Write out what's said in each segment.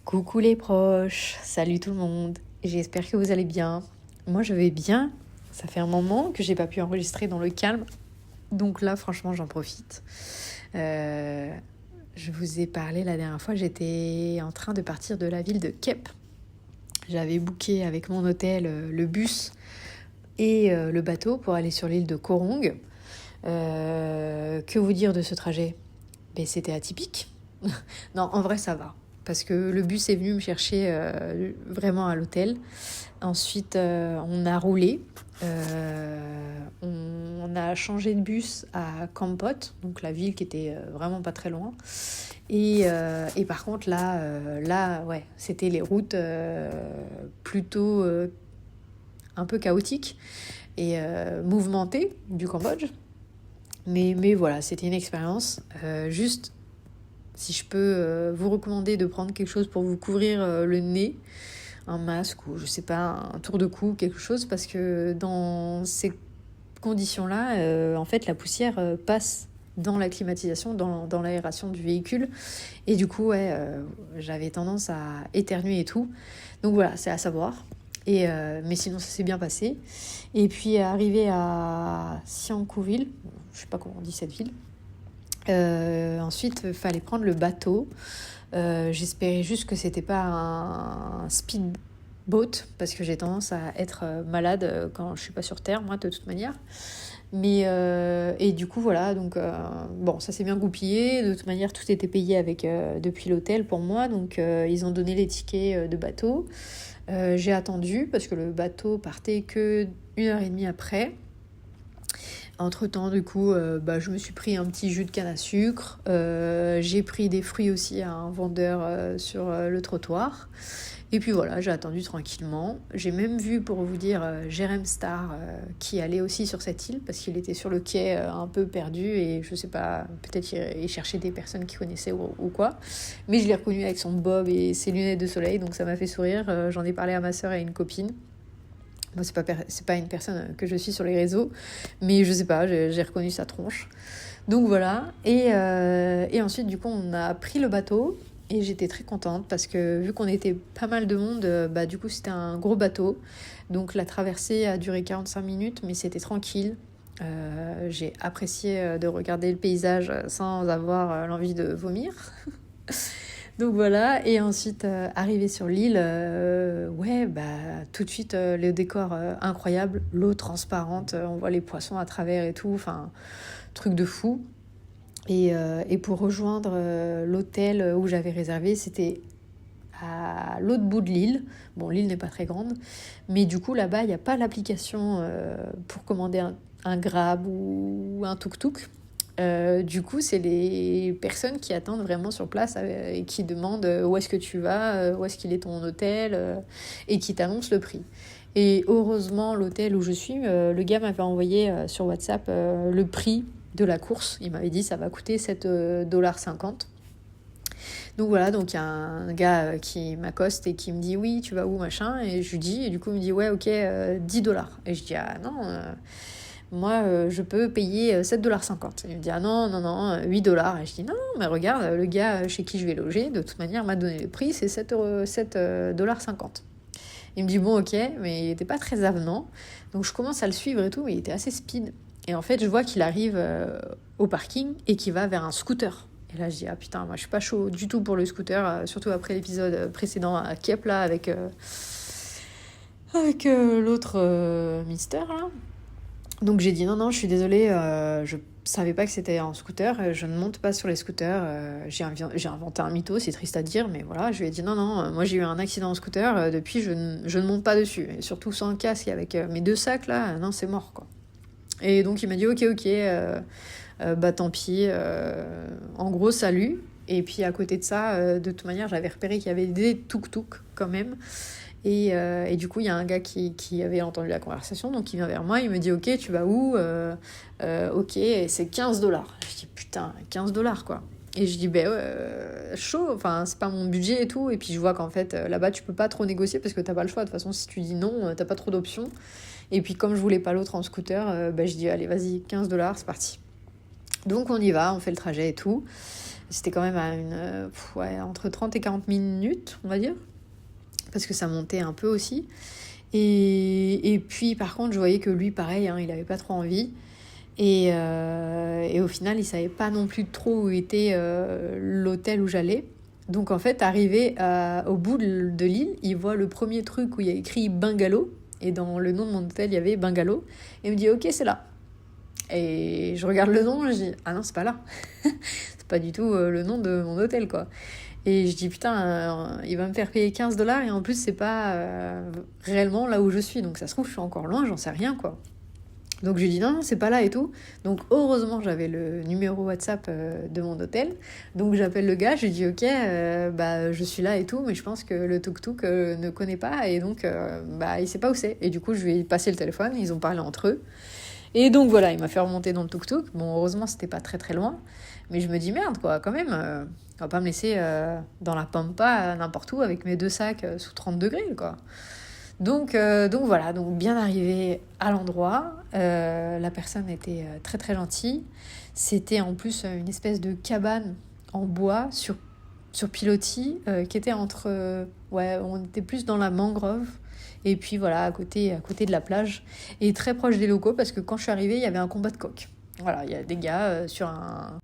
Coucou les proches, salut tout le monde, j'espère que vous allez bien. Moi je vais bien, ça fait un moment que j'ai pas pu enregistrer dans le calme, donc là franchement j'en profite. Je vous ai parlé la dernière fois, j'étais en train de partir de la ville de Kep. J'avais booké avec mon hôtel le bus et le bateau pour aller sur l'île de Koh Rong. Que vous dire de ce trajet ? C'était atypique. Non, en vrai ça va. Parce que le bus est venu me chercher vraiment à l'hôtel. Ensuite, on a roulé. On a changé de bus à Kampot, donc la ville qui était vraiment pas très loin. Et par contre, là ouais, c'était les routes plutôt un peu chaotiques et mouvementées du Cambodge. Mais voilà, c'était une expérience. Juste, si je peux vous recommander de prendre quelque chose pour vous couvrir le nez, un masque ou je sais pas, un tour de cou, quelque chose, parce que dans ces conditions-là, en fait, la poussière passe dans la climatisation, dans l'aération du véhicule. Et du coup, j'avais tendance à éternuer et tout. Donc voilà, c'est à savoir. Mais sinon, ça s'est bien passé. Et puis, arrivé à Sihanoukville, je sais pas comment on dit cette ville, ensuite, il fallait prendre le bateau. J'espérais juste que c'était pas un speedboat, parce que j'ai tendance à être malade quand je suis pas sur Terre, moi, de toute manière. Et du coup, voilà, donc bon, ça s'est bien goupillé. De toute manière, tout était payé depuis l'hôtel pour moi. Donc, ils ont donné les tickets de bateau. J'ai attendu, parce que le bateau partait que 1h30 après. Entre-temps, du coup, je me suis pris un petit jus de canne à sucre. J'ai pris des fruits aussi à un vendeur sur le trottoir. Et puis voilà, j'ai attendu tranquillement. J'ai même vu, pour vous dire, Jérém Star qui allait aussi sur cette île parce qu'il était sur le quai un peu perdu et je sais pas, peut-être il cherchait des personnes qu'il connaissait ou quoi. Mais je l'ai reconnu avec son bob et ses lunettes de soleil, donc ça m'a fait sourire. J'en ai parlé à ma sœur et à une copine. Moi, c'est pas une personne que je suis sur les réseaux, mais je sais pas, j'ai reconnu sa tronche. Donc voilà, et ensuite, du coup, on a pris le bateau, et j'étais très contente, parce que vu qu'on était pas mal de monde, du coup, c'était un gros bateau. Donc la traversée a duré 45 minutes, mais c'était tranquille. J'ai apprécié de regarder le paysage sans avoir l'envie de vomir. Donc voilà, et ensuite arrivé sur l'île, tout de suite le décor incroyable, l'eau transparente, on voit les poissons à travers et tout, enfin truc de fou. Et pour rejoindre l'hôtel où j'avais réservé, c'était à l'autre bout de l'île. Bon, l'île n'est pas très grande, mais du coup là-bas il n'y a pas l'application pour commander un Grab ou un tuk-tuk. Du coup, c'est les personnes qui attendent vraiment sur place et qui demandent où est-ce que tu vas, où est-ce qu'il est ton hôtel, et qui t'annoncent le prix. Et heureusement, l'hôtel où je suis, le gars m'avait envoyé sur WhatsApp le prix de la course. Il m'avait dit ça va coûter 7,50 $. Donc voilà, donc il y a un gars qui m'accoste et qui me dit oui, tu vas où, machin, et je lui dis, et du coup il me dit ouais, ok, 10 $. Et je dis ah non. Moi, je peux payer 7,50 $. Il me dit, ah non, 8 $. Et je dis, non, mais regarde, le gars chez qui je vais loger, de toute manière, m'a donné le prix, c'est 7,50 $. Il me dit, bon, ok, mais il n'était pas très avenant. Donc, je commence à le suivre et tout, mais il était assez speed. Et en fait, je vois qu'il arrive au parking et qu'il va vers un scooter. Et là, je dis, ah putain, moi, je suis pas chaud du tout pour le scooter, surtout après l'épisode précédent à Kep, là, avec l'autre Mister, là. Donc j'ai dit non, je suis désolée, je savais pas que c'était un scooter, je ne monte pas sur les scooters, j'ai inventé un mytho, c'est triste à dire, mais voilà, je lui ai dit non, moi j'ai eu un accident en scooter, depuis je ne monte pas dessus, et surtout sans casque, avec mes 2 sacs là, non c'est mort quoi. Et donc il m'a dit ok, tant pis, en gros salut, et puis à côté de ça, de toute manière j'avais repéré qu'il y avait des tuk-tuk quand même. Et du coup, il y a un gars qui avait entendu la conversation, donc il vient vers moi, il me dit « Ok, tu vas où ?» Ok, et c'est 15 $. Je dis « Putain, 15 $ quoi !» Et je dis chaud, enfin, c'est pas mon budget et tout. Et puis je vois qu'en fait, là-bas, tu peux pas trop négocier parce que t'as pas le choix. De toute façon, si tu dis non, t'as pas trop d'options. Et puis comme je voulais pas l'autre en scooter, je dis « Allez, vas-y, 15 $, c'est parti !» Donc on y va, on fait le trajet et tout. C'était quand même à entre 30 et 40 minutes, on va dire, parce que ça montait un peu aussi. Et puis, par contre, je voyais que lui, pareil, il avait pas trop envie. Et au final, il savait pas non plus trop où était l'hôtel où j'allais. Donc, en fait, arrivé au bout de l'île, il voit le premier truc où il y a écrit Bungalow. Et dans le nom de mon hôtel, il y avait Bungalow. Et il me dit, ok, c'est là. Et je regarde le nom, je dis, ah non, c'est pas là. C'est pas du tout le nom de mon hôtel, quoi. Et je dis, putain, il va me faire payer 15 dollars et en plus, c'est pas réellement là où je suis. Donc ça se trouve, je suis encore loin, j'en sais rien, quoi. Donc je lui dis, non, c'est pas là et tout. Donc heureusement, j'avais le numéro WhatsApp de mon hôtel. Donc j'appelle le gars, je lui dis, ok, je suis là et tout, mais je pense que le tuk-tuk ne connaît pas et donc il sait pas où c'est. Et du coup, je lui ai passé le téléphone, ils ont parlé entre eux. Et donc voilà, il m'a fait remonter dans le tuk-tuk. Bon, heureusement, c'était pas très très loin. Mais je me dis, merde, quoi, quand même, on va pas me laisser dans la pampa n'importe où avec mes 2 sacs sous 30 degrés, quoi. Donc voilà, donc bien arrivé à l'endroit. La personne était très très gentille. C'était en plus une espèce de cabane en bois sur pilotis qui était on était plus dans la mangrove. Et puis voilà, à côté de la plage. Et très proche des locaux parce que quand je suis arrivée, il y avait un combat de coqs. Voilà, il y a des gars sur un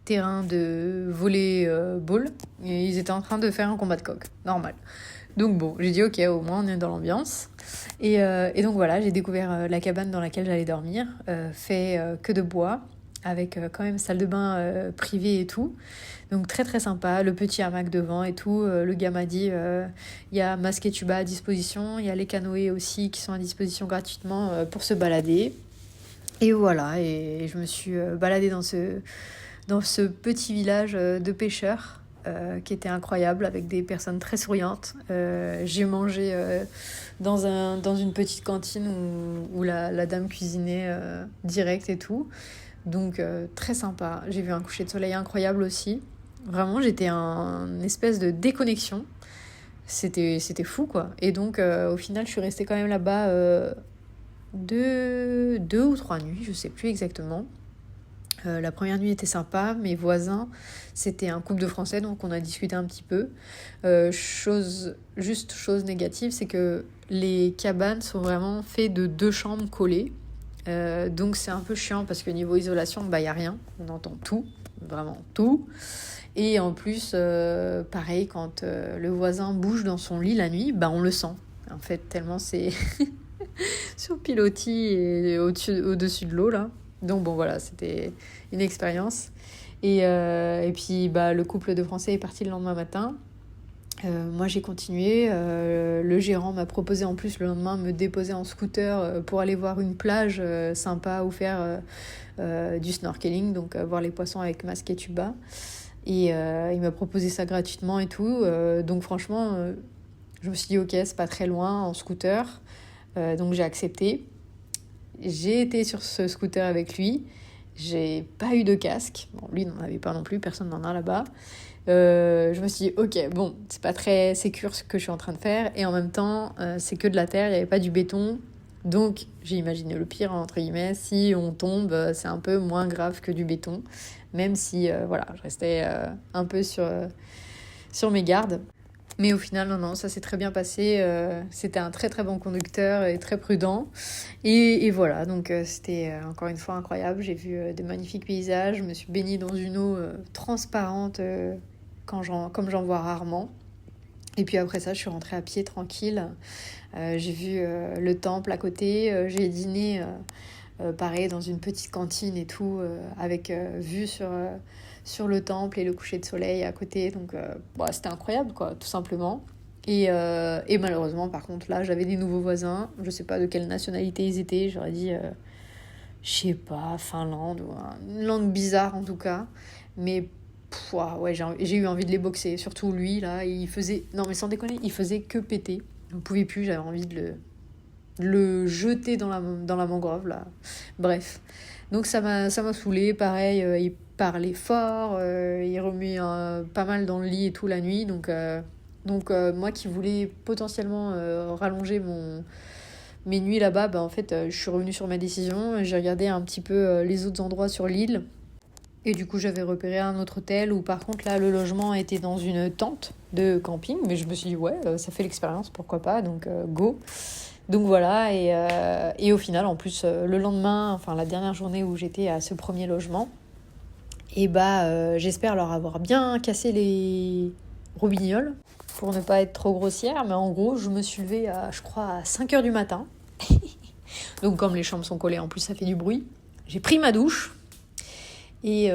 terrain de volley-ball. Et ils étaient en train de faire un combat de coqs. Normal. Donc bon, j'ai dit ok, au moins on est dans l'ambiance. Et donc voilà, j'ai découvert la cabane dans laquelle j'allais dormir, fait que de bois, avec quand même salle de bain privée et tout. Donc très très sympa, le petit hamac devant et tout. Le gars m'a dit, il y a Masque et Tuba à disposition, il y a les canoës aussi qui sont à disposition gratuitement pour se balader. Et voilà, et je me suis baladée dans ce petit village de pêcheurs. Qui était incroyable avec des personnes très souriantes. J'ai mangé dans une petite cantine où la dame cuisinait direct et tout. Donc très sympa. J'ai vu un coucher de soleil incroyable aussi. Vraiment, j'étais en espèce de déconnexion. C'était fou, quoi. Et donc au final, je suis restée quand même là-bas 2 ou 3 nuits, je sais plus exactement. La première nuit était sympa, mes voisins, c'était un couple de Français, donc on a discuté un petit peu. Chose négative, c'est que les cabanes sont vraiment faites de 2 chambres collées. Donc c'est un peu chiant parce que niveau isolation, il n'y a rien, on entend tout, vraiment tout. Et en plus, pareil, quand le voisin bouge dans son lit la nuit, on le sent. En fait, tellement c'est sur pilotis et au-dessus de l'eau, là. Donc bon, voilà, c'était une expérience. Et puis le couple de Français est parti le lendemain matin. Moi j'ai continué. Le gérant m'a proposé en plus le lendemain de me déposer en scooter pour aller voir une plage sympa ou faire du snorkeling, donc voir les poissons avec Masque et Tuba. Et il m'a proposé ça gratuitement et tout. Donc franchement, je me suis dit ok, c'est pas très loin en scooter. Donc j'ai accepté. J'ai été sur ce scooter avec lui. J'ai pas eu de casque. Bon, lui n'en avait pas non plus, personne n'en a là-bas. Je me suis dit, ok, bon, c'est pas très sécure ce que je suis en train de faire. Et en même temps, c'est que de la terre, il n'y avait pas du béton. Donc, j'ai imaginé le pire, entre guillemets. Si on tombe, c'est un peu moins grave que du béton. Même si, je restais un peu sur mes gardes. Mais au final, non, ça s'est très bien passé. C'était un très très bon conducteur et très prudent. Et voilà, donc c'était encore une fois incroyable. J'ai vu de magnifiques paysages. Je me suis baignée dans une eau transparente comme j'en vois rarement. Et puis après ça, je suis rentrée à pied tranquille. J'ai vu le temple à côté. J'ai dîné pareil dans une petite cantine et tout, avec vue sur le temple et le coucher de soleil à côté. Donc c'était incroyable, quoi, tout simplement. Et malheureusement, par contre, là, j'avais des nouveaux voisins. Je sais pas de quelle nationalité ils étaient. J'aurais dit, je sais pas, Finlande ou une langue bizarre en tout cas. Mais j'ai eu envie de les boxer. Surtout lui, là, il faisait... Non, mais sans déconner, il faisait que péter. Je ne pouvais plus, j'avais envie de le jeter dans la mangrove, là. Bref. Donc ça m'a saoulée. Pareil, il parlait fort, il remuait pas mal dans le lit et tout la nuit. Donc moi qui voulais potentiellement rallonger mes nuits là-bas, en fait, je suis revenue sur ma décision. J'ai regardé un petit peu les autres endroits sur l'île. Et du coup, j'avais repéré un autre hôtel où, par contre, là, le logement était dans une tente de camping. Mais je me suis dit, ouais, ça fait l'expérience, pourquoi pas, donc go. Donc voilà, et au final, en plus, le lendemain, enfin la dernière journée où j'étais à ce premier logement, et j'espère leur avoir bien cassé les robignoles pour ne pas être trop grossière. Mais en gros, je me suis levée, je crois, à 5h du matin. Donc comme les chambres sont collées, en plus, ça fait du bruit. J'ai pris ma douche. Et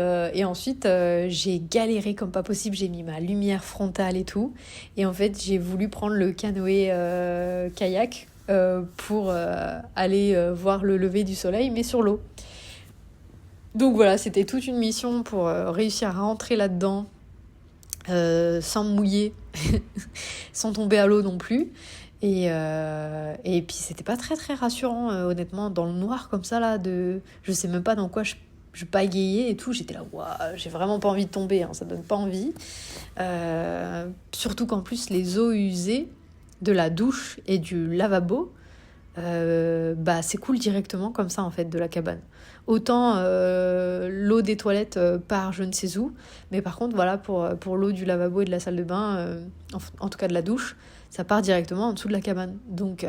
ensuite, j'ai galéré comme pas possible. J'ai mis ma lumière frontale et tout. Et en fait, j'ai voulu prendre le canoë kayak pour aller voir le lever du soleil, mais sur l'eau. Donc voilà, c'était toute une mission pour réussir à rentrer là-dedans sans me mouiller, sans tomber à l'eau non plus. Et puis c'était pas très très rassurant, honnêtement, dans le noir comme ça, là, je sais même pas dans quoi je pagayais et tout. J'étais là, waouh, j'ai vraiment pas envie de tomber, hein, ça donne pas envie. Surtout qu'en plus, les eaux usées de la douche et du lavabo, s'écoulent directement comme ça, en fait, de la cabane. Autant l'eau des toilettes part je ne sais où, mais par contre, voilà, pour l'eau du lavabo et de la salle de bain, en tout cas de la douche, ça part directement en dessous de la cabane. Donc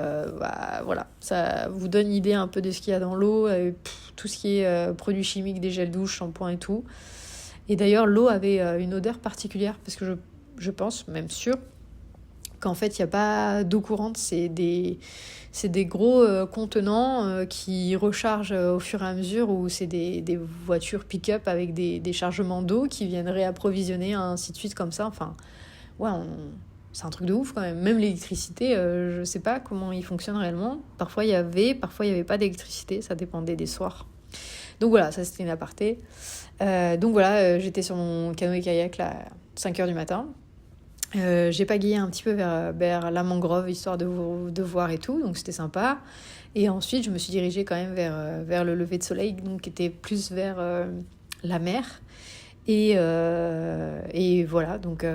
voilà, ça vous donne une idée un peu de ce qu'il y a dans l'eau, tout ce qui est produits chimiques, des gels douche, shampoing et tout. Et d'ailleurs, l'eau avait une odeur particulière, parce que je pense, même sûr, qu'en fait, il n'y a pas d'eau courante, c'est des gros contenants qui rechargent au fur et à mesure, ou c'est des voitures pick-up avec des chargements d'eau qui viennent réapprovisionner, ainsi de suite, comme ça. Enfin, ouais, c'est un truc de ouf quand même. Même l'électricité, je sais pas comment il fonctionne réellement. Parfois il y avait pas d'électricité, ça dépendait des soirs. Donc voilà, ça c'était une aparté. Donc voilà, j'étais sur mon canoë-kayak là, 5h du matin. J'ai pagayé un petit peu vers la mangrove, histoire de voir et tout, donc c'était sympa. Et ensuite, je me suis dirigée quand même vers le lever de soleil, donc qui était plus vers la mer. Et voilà, donc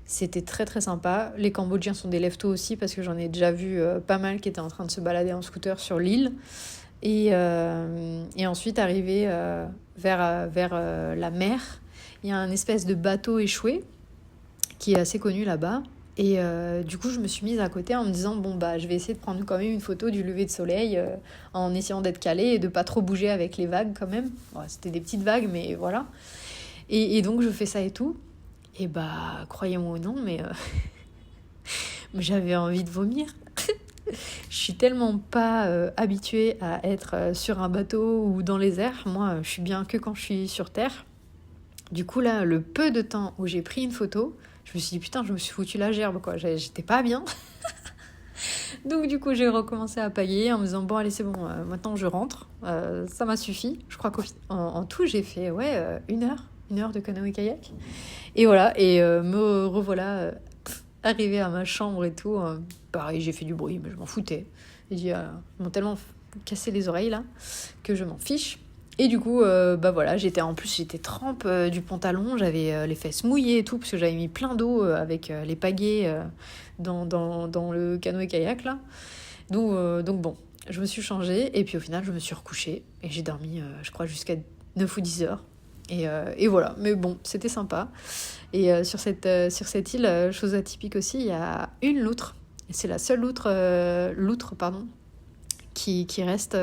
c'était très très sympa. Les Cambodgiens sont des lève-tôt aussi, parce que j'en ai déjà vu pas mal qui étaient en train de se balader en scooter sur l'île. Et ensuite, arrivé vers la mer, il y a un espèce de bateau échoué qui est assez connu là-bas. Et du coup, je me suis mise à côté en me disant, je vais essayer de prendre quand même une photo du lever de soleil en essayant d'être calée et de pas trop bouger avec les vagues quand même. Bon, c'était des petites vagues, mais voilà. Et donc, je fais ça et tout. Et croyez-moi ou non, mais j'avais envie de vomir. Je suis tellement pas habituée à être sur un bateau ou dans les airs. Moi, je suis bien que quand je suis sur terre. Du coup, là, le peu de temps où j'ai pris une photo, je me suis dit, putain, je me suis foutu la gerbe, quoi. J'étais pas bien. Donc, du coup, j'ai recommencé à pagayer en me disant, bon, allez, c'est bon, maintenant je rentre. Ça m'a suffi. Je crois qu'en tout, j'ai fait, une heure de canoë-kayak. Et voilà, et me revoilà arrivée à ma chambre et tout. Pareil, j'ai fait du bruit, mais je m'en foutais. Ils m'ont tellement cassé les oreilles, là, que je m'en fiche. Et du coup, voilà, j'étais trempe du pantalon, j'avais les fesses mouillées et tout, parce que j'avais mis plein d'eau avec les pagaies dans le canoë-kayak, là. Donc bon, je me suis changée, et puis au final, je me suis recouchée, et j'ai dormi, je crois, jusqu'à 9 ou 10 heures. Et voilà, mais bon, c'était sympa. Et sur cette île, chose atypique aussi, il y a une loutre. Et c'est la seule loutre qui reste,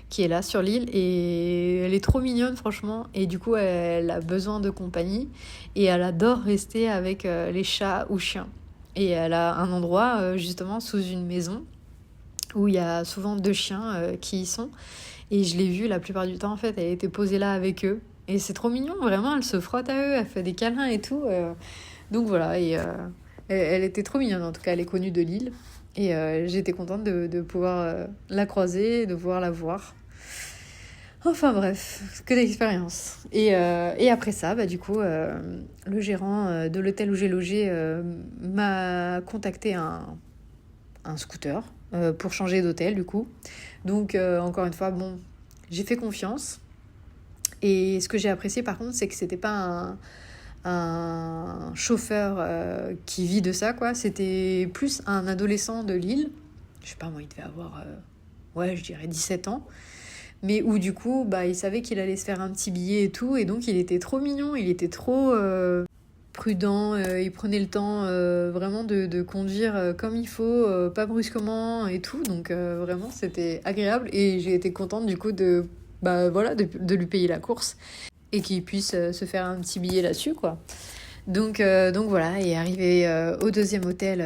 qui est là sur l'île. Et elle est trop mignonne, franchement. Et du coup, elle a besoin de compagnie. Et elle adore rester avec les chats ou chiens. Et elle a un endroit, justement, sous une maison, où il y a souvent 2 chiens qui y sont. Et je l'ai vue la plupart du temps, en fait. Elle était posée là avec eux. Et c'est trop mignon, vraiment, elle se frotte à eux, elle fait des câlins et tout. Donc voilà, et elle était trop mignonne, en tout cas, elle est connue de l'île. Et j'étais contente de pouvoir la croiser, de pouvoir la voir. Enfin bref, que d'expérience. Et après ça, du coup, le gérant de l'hôtel où j'ai logé m'a contacté un scooter pour changer d'hôtel, du coup. Donc, encore une fois, j'ai fait confiance. Et ce que j'ai apprécié par contre, c'est que c'était pas un chauffeur qui vit de ça, quoi. C'était plus un adolescent de l'île. Je sais pas, moi, il devait avoir, je dirais 17 ans. mais où du coup, il savait qu'il allait se faire un petit billet et tout, et donc il était trop mignon, il était trop prudent, il prenait le temps vraiment de conduire comme il faut, pas brusquement et tout, donc vraiment c'était agréable, et j'ai été contente du coup de lui payer la course, et qu'il puisse se faire un petit billet là-dessus, quoi. Donc voilà, et arrivé au deuxième hôtel,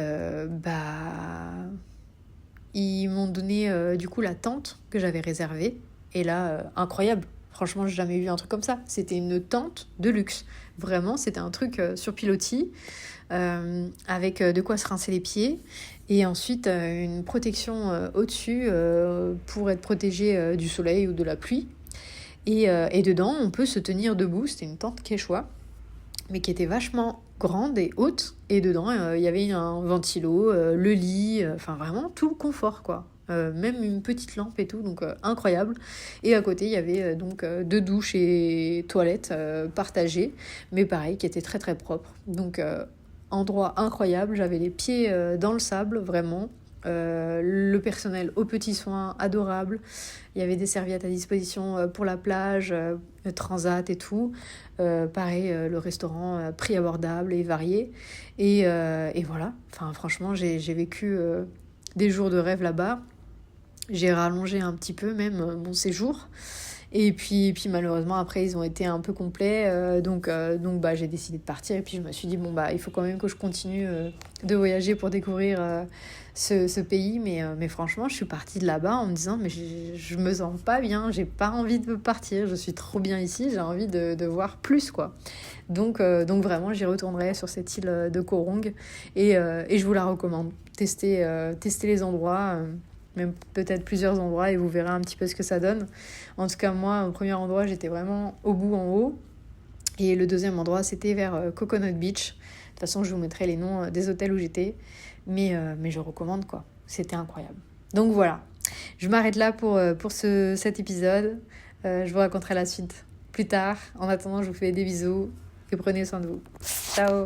ils m'ont donné du coup la tente que j'avais réservée. Et là, incroyable. Franchement, j'ai jamais vu un truc comme ça. C'était une tente de luxe. Vraiment, c'était un truc sur pilotis, avec de quoi se rincer les pieds. Et ensuite, une protection au-dessus pour être protégé du soleil ou de la pluie. Et dedans, on peut se tenir debout. C'était une tente quechua, mais qui était vachement grande et haute. Et dedans, il y avait un ventilo, le lit, enfin vraiment tout le confort, quoi. Même une petite lampe et tout, donc incroyable. Et à côté, il y avait donc 2 douches et toilettes partagées, mais pareil, qui étaient très très propres. Donc endroit incroyable, j'avais les pieds dans le sable, vraiment. Le personnel aux petits soins, adorable. Il y avait des serviettes à disposition pour la plage, le transat et tout. Pareil, le restaurant, prix abordable et varié. Et voilà, enfin, franchement, j'ai vécu des jours de rêve là-bas. J'ai rallongé un petit peu même mon séjour. Et puis malheureusement, après, ils ont été un peu complets. Donc j'ai décidé de partir. Et puis je me suis dit, il faut quand même que je continue de voyager pour découvrir ce pays. Mais franchement, je suis partie de là-bas en me disant, mais je me sens pas bien. J'ai pas envie de partir. Je suis trop bien ici. J'ai envie de voir plus, quoi. Donc vraiment, j'y retournerai sur cette île de Koh Rong. Et je vous la recommande. Tester les endroits. Même peut-être plusieurs endroits, et vous verrez un petit peu ce que ça donne. En tout cas, moi, au premier endroit, j'étais vraiment au bout en haut, et le deuxième endroit, c'était vers Coconut Beach. De toute façon, je vous mettrai les noms des hôtels où j'étais, mais je recommande, quoi. C'était incroyable. Donc voilà, je m'arrête là pour cet épisode. Je vous raconterai la suite plus tard. En attendant, je vous fais des bisous et prenez soin de vous. Ciao!